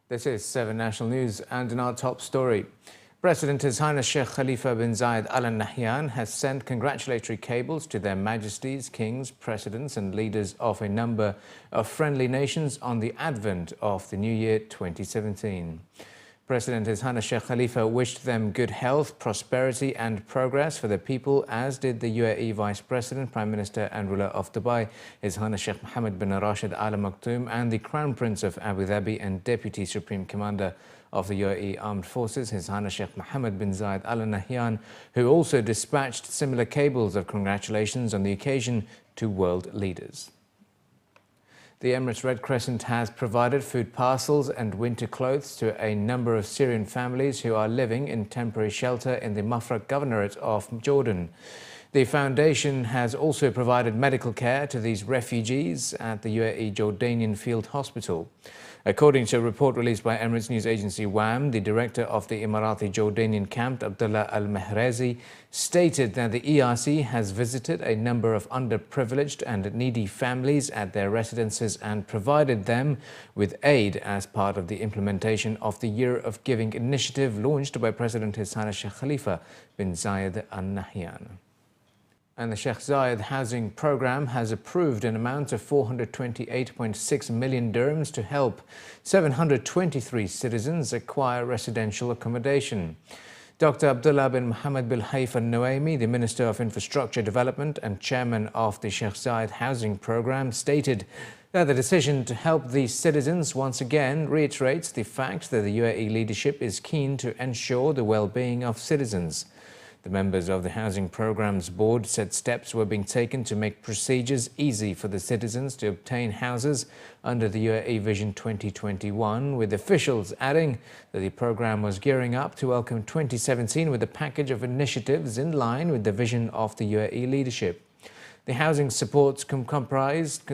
This is 7 National News, and in our top story, President His Highness Sheikh Khalifa bin Zayed Al Nahyan has sent congratulatory cables to their majesties, kings, presidents and leaders of a number of friendly nations on the advent of the new year 2017. President His Highness Sheikh Khalifa wished them good health, prosperity and progress for the people, as did the UAE Vice President, Prime Minister and ruler of Dubai, His Highness Sheikh Mohammed bin Rashid Al Maktoum, and the Crown Prince of Abu Dhabi and Deputy Supreme Commander of the UAE Armed Forces, His Highness Sheikh Mohammed bin Zayed Al Nahyan, who also dispatched similar cables of congratulations on the occasion to world leaders. The Emirates Red Crescent has provided food parcels and winter clothes to a number of Syrian families who are living in temporary shelter in the Mafraq Governorate of Jordan. The foundation has also provided medical care to these refugees at the UAE Jordanian Field Hospital. According to a report released by Emirates news agency WAM, the director of the Emirati Jordanian camp, Abdullah Al-Mahrezi, stated that the ERC has visited a number of underprivileged and needy families at their residences and provided them with aid as part of the implementation of the Year of Giving initiative launched by President His Highness Sheikh Khalifa bin Zayed Al Nahyan. And the Sheikh Zayed Housing Programme has approved an amount of 428.6 million dirhams to help 723 citizens acquire residential accommodation. Dr. Abdullah bin Mohammed bin Haif al-Nuaimi, the Minister of Infrastructure Development and Chairman of the Sheikh Zayed Housing Programme, stated that the decision to help these citizens once again reiterates the fact that the UAE leadership is keen to ensure the well-being of citizens. The members of the Housing Programme's board said steps were being taken to make procedures easy for the citizens to obtain houses under the UAE Vision 2021, with officials adding that the programme was gearing up to welcome 2017 with a package of initiatives in line with the vision of the UAE leadership. The housing support comprised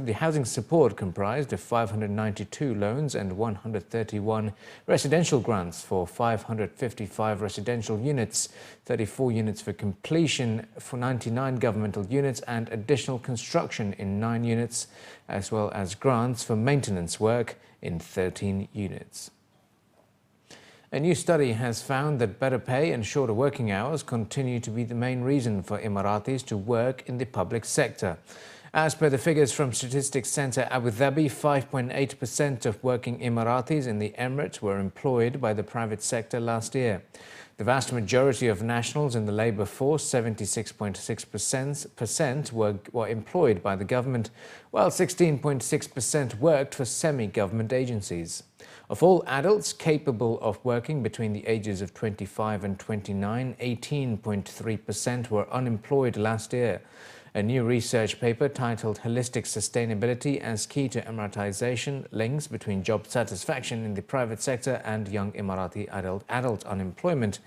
of 592 loans and 131 residential grants for 555 residential units, 34 units for completion for 99 governmental units and additional construction in 9 units, as well as grants for maintenance work in 13 units. A new study has found that better pay and shorter working hours continue to be the main reason for Emiratis to work in the public sector. As per the figures from Statistics Centre Abu Dhabi, 5.8% of working Emiratis in the Emirates were employed by the private sector last year. The vast majority of nationals in the labour force, 76.6%, were employed by the government, while 16.6% worked for semi-government agencies. Of all adults capable of working between the ages of 25 and 29, 18.3% were unemployed last year. A new research paper titled Holistic Sustainability as Key to Emiratization: Links Between Job Satisfaction in the Private Sector and Young Emirati Adult Unemployment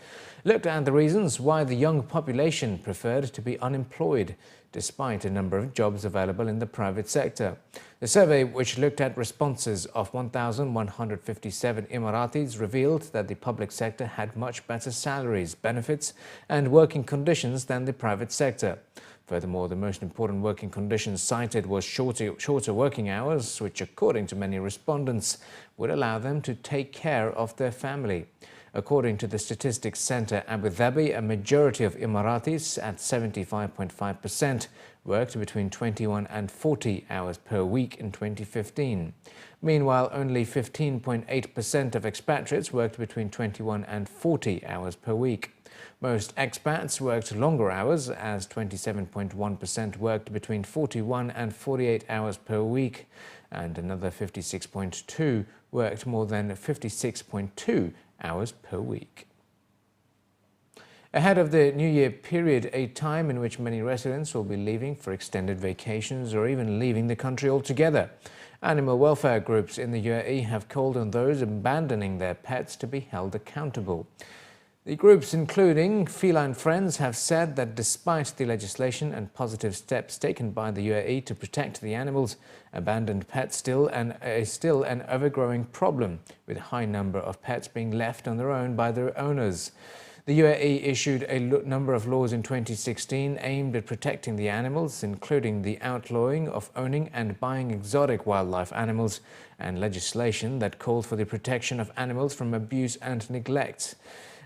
looked at the reasons why the young population preferred to be unemployed, despite a number of jobs available in the private sector. The survey, which looked at responses of 1,157 Emiratis, revealed that the public sector had much better salaries, benefits and working conditions than the private sector. Furthermore, the most important working conditions cited was shorter working hours, which, according to many respondents, would allow them to take care of their family. According to the Statistics Centre Abu Dhabi, a majority of Emiratis, at 75.5%, worked between 21 and 40 hours per week in 2015. Meanwhile, only 15.8% of expatriates worked between 21 and 40 hours per week. Most expats worked longer hours, as 27.1% worked between 41 and 48 hours per week, and another 56.2% worked more than 56.2 hours per week. Ahead of the New Year period, a time in which many residents will be leaving for extended vacations or even leaving the country altogether, animal welfare groups in the UAE have called on those abandoning their pets to be held accountable. The groups, including Feline Friends, have said that despite the legislation and positive steps taken by the UAE to protect the animals, abandoned pets is still an ever-growing problem, with a high number of pets being left on their own by their owners. The UAE issued a number of laws in 2016 aimed at protecting the animals, including the outlawing of owning and buying exotic wildlife animals and legislation that called for the protection of animals from abuse and neglect.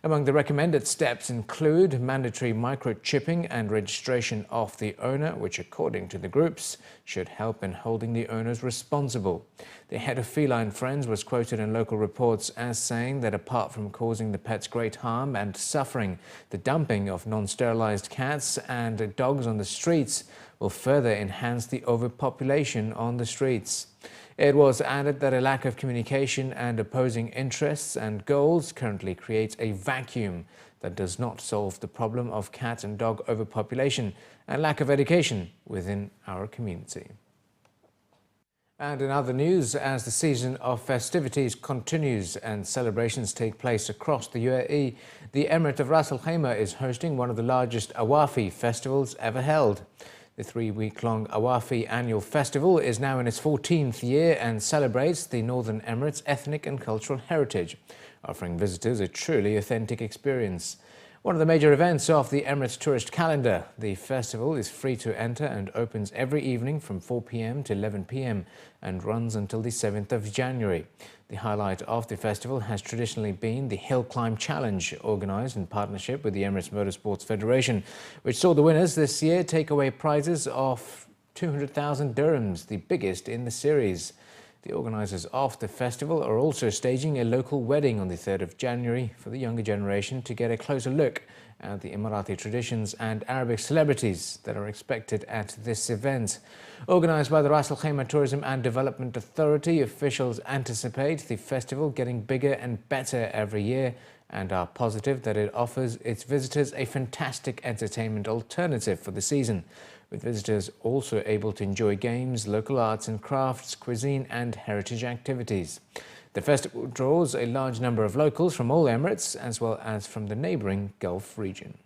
Among the recommended steps include mandatory microchipping and registration of the owner, which, according to the groups, should help in holding the owners responsible. The head of Feline Friends was quoted in local reports as saying that apart from causing the pets great harm and suffering, the dumping of non-sterilized cats and dogs on the streets will further enhance the overpopulation on the streets. It was added that a lack of communication and opposing interests and goals currently creates a vacuum that does not solve the problem of cat and dog overpopulation and lack of education within our community. And in other news, as the season of festivities continues and celebrations take place across the UAE, the Emirate of Ras Al Khaimah is hosting one of the largest Awafi festivals ever held. The 3-week-long Awafi annual festival is now in its 14th year and celebrates the Northern Emirates' ethnic and cultural heritage, offering visitors a truly authentic experience. One of the major events of the Emirates tourist calendar, the festival is free to enter and opens every evening from 4 p.m. to 11 p.m. and runs until the 7th of January. The highlight of the festival has traditionally been the Hill Climb Challenge, organised in partnership with the Emirates Motorsports Federation, which saw the winners this year take away prizes of 200,000 dirhams, the biggest in the series. The organisers of the festival are also staging a local wedding on the 3rd of January for the younger generation to get a closer look at the Emirati traditions and Arabic celebrities that are expected at this event. Organised by the Ras Al Khaimah Tourism and Development Authority, officials anticipate the festival getting bigger and better every year and are positive that it offers its visitors a fantastic entertainment alternative for the season, with visitors also able to enjoy games, local arts and crafts, cuisine and heritage activities. The festival draws a large number of locals from all Emirates as well as from the neighbouring Gulf region.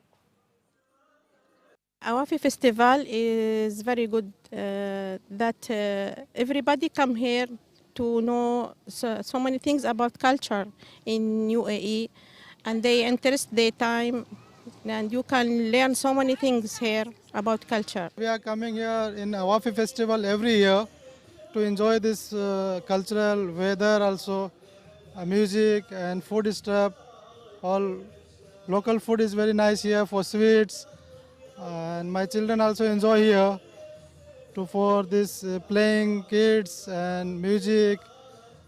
Awafi Festival is very good that everybody come here to know so many things about culture in UAE, and they interest their time, and you can learn so many things here about culture. We are coming here in Awafi Festival every year to enjoy this cultural weather, also music and food stuff. All local food is very nice here for sweets, and my children also enjoy here for this playing kids and music.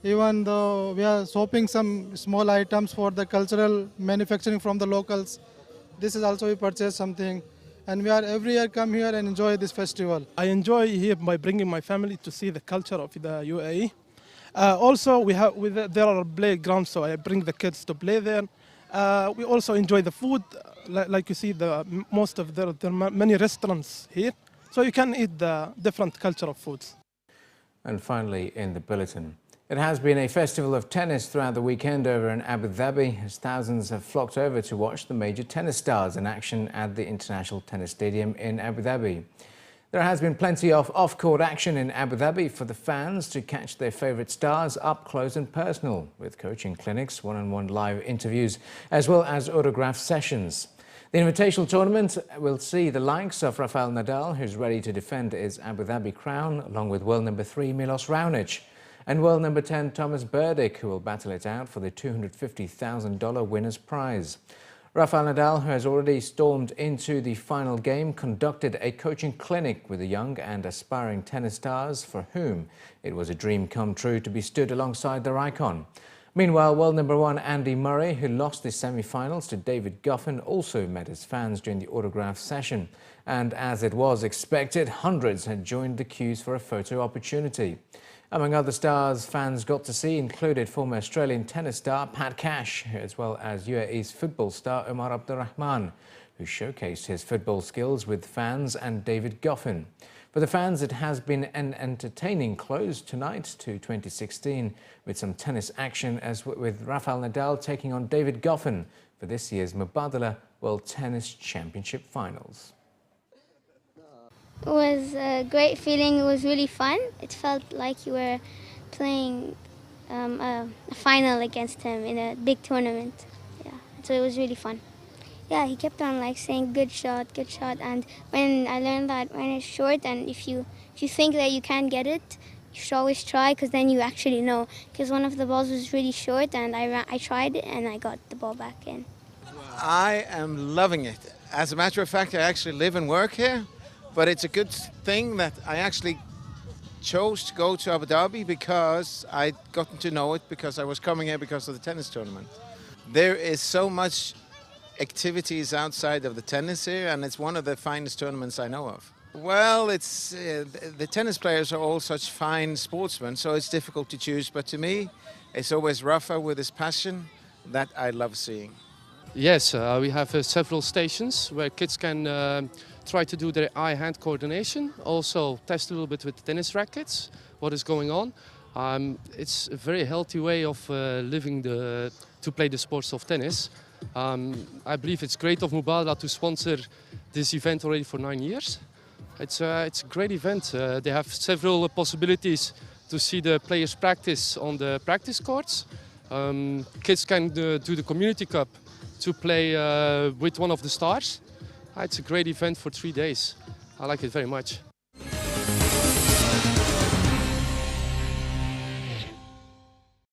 Even though we are shopping some small items for the cultural manufacturing from the locals, this is also we purchase something. And we are every year come here and enjoy this festival. I enjoy here by bringing my family to see the culture of the UAE. Also, there are playgrounds, so I bring the kids to play there. We also enjoy the food, like you see, there are many restaurants here, so you can eat the different culture of foods. And finally, in the bulletin, it has been a festival of tennis throughout the weekend over in Abu Dhabi, as thousands have flocked over to watch the major tennis stars in action at the International Tennis Stadium in Abu Dhabi. There has been plenty of off-court action in Abu Dhabi for the fans to catch their favourite stars up close and personal, with coaching clinics, one-on-one live interviews, as well as autograph sessions. The Invitational Tournament will see the likes of Rafael Nadal, who's ready to defend his Abu Dhabi crown, along with world number 3 Milos Raonic, and world number 10 Thomas Berdych, who will battle it out for the $250,000 winner's prize. Rafael Nadal, who has already stormed into the final game, conducted a coaching clinic with the young and aspiring tennis stars for whom it was a dream come true to be stood alongside their icon. Meanwhile, world number 1 Andy Murray, who lost the semi-finals to David Goffin, also met his fans during the autograph session. And as it was expected, hundreds had joined the queues for a photo opportunity. Among other stars fans got to see included former Australian tennis star Pat Cash, as well as UAE's football star Omar Abdurrahman, who showcased his football skills with fans, and David Goffin. For the fans, it has been an entertaining close tonight to 2016, with some tennis action, as with Rafael Nadal taking on David Goffin for this year's Mubadala World Tennis Championship finals. It was a great feeling. It was really fun. It felt like you were playing a final against him in a big tournament. Yeah, so it was really fun. yeah, he kept on like saying good shot, and when I learned that when it's short and if you think that you can't get it, you should always try, because then you actually know, because one of the balls was really short and I tried it and I got the ball back in. I am loving it. As a matter of fact, I actually live and work here, but it's a good thing that I actually chose to go to Abu Dhabi, because I'd gotten to know it because I was coming here because of the tennis tournament. There is so much activities outside of the tennis here, and it's one of the finest tournaments I know of. Well, it's the tennis players are all such fine sportsmen, so it's difficult to choose. But to me, it's always Rafa with his passion that I love seeing. Yes, we have several stations where kids can try to do their eye-hand coordination, also test a little bit with tennis rackets, what is going on. It's a very healthy way of to play the sports of tennis. I believe it's great of Mubadala to sponsor this event already for 9 years. It's a great event. They have several possibilities to see the players practice on the practice courts. Kids can do the Community Cup to play with one of the stars. It's a great event for 3 days. I like it very much.